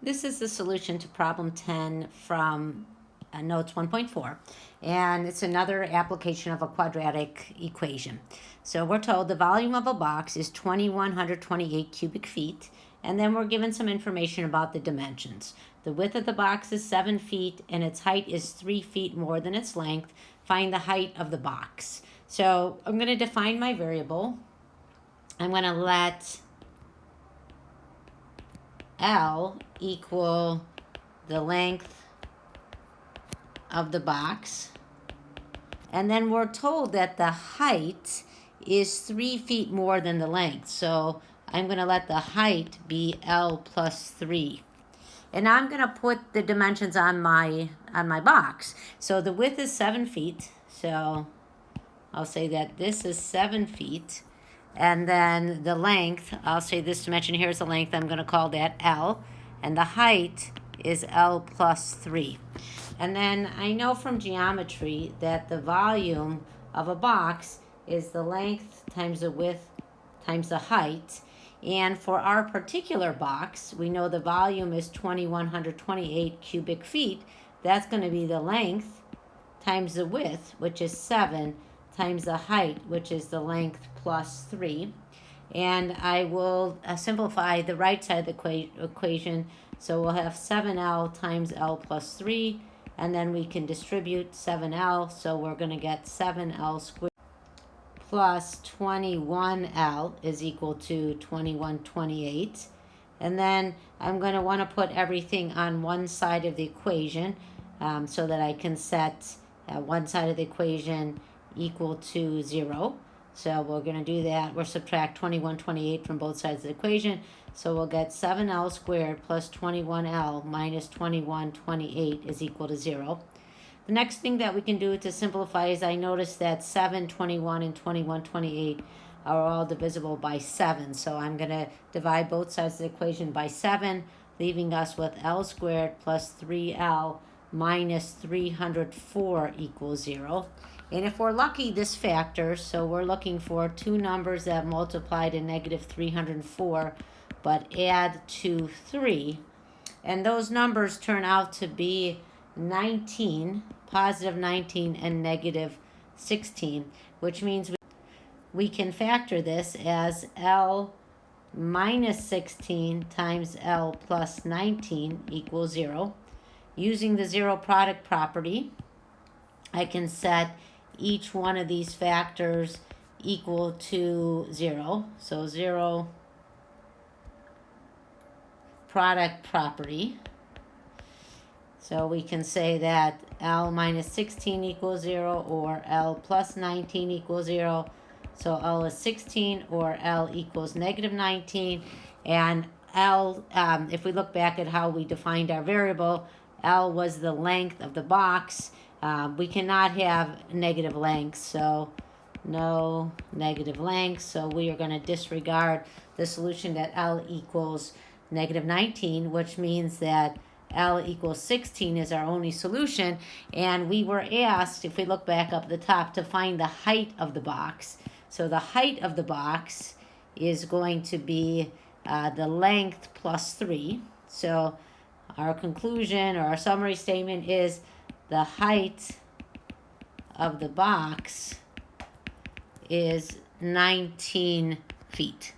This is the solution to problem 10 from notes 1.4, and it's another application of a quadratic equation. So we're told the volume of a box is 2,128 cubic feet, and then we're given some information about the dimensions. The width of the box is 7 feet, and its height is 3 feet more than its length. Find the height of the box. So I'm going to define my variable. I'm going to let L equal the length of the box. And then we're told that the height is 3 feet more than the length. So I'm going to let the height be L plus 3. And now I'm going to put the dimensions on my box. So the width is 7 feet. So I'll say that this is 7 feet. And then the length, I'll say this dimension here is the length. I'm going to call that L. And the height is L plus 3. And then I know from geometry that the volume of a box is the length times the width times the height. And for our particular box, we know the volume is 2,128 cubic feet. That's going to be the length times the width, which is 7, times the height, which is the length plus 3. And I will simplify the right side of the equation. So we'll have 7L times L plus 3, and then we can distribute 7L. So we're going to get 7L squared plus 21L is equal to 2128. And then I'm going to want to put everything on one side of the equation so that I can set one side of the equation equal to 0. So we're going to do that. We'll subtract 2128 from both sides of the equation. So we'll get 7L squared plus 21L minus 2128 is equal to 0. The next thing that we can do to simplify is I notice that 7, 21, and 2128 are all divisible by 7. So I'm going to divide both sides of the equation by 7, leaving us with L squared plus 3L minus 304 equals 0. And if we're lucky, this factors. So we're looking for two numbers that multiply to negative 304, but add to 3. And those numbers turn out to be 19, positive 19, and negative 16, which means we can factor this as L minus 16 times L plus 19 equals 0. Using the zero product property, I can set each one of these factors equal to 0. So 0 product property. So we can say that L minus 16 equals 0 or L plus 19 equals 0. So L is 16 or L equals negative 19. And L, if we look back at how we defined our variable, L was the length of the box. We cannot have negative lengths, so no negative lengths. So we are going to disregard the solution that L equals negative 19, which means that L equals 16 is our only solution. And we were asked, if we look back up at the top, to find the height of the box. So the height of the box is going to be the length plus 3. So our conclusion or our summary statement is the height of the box is 19 feet.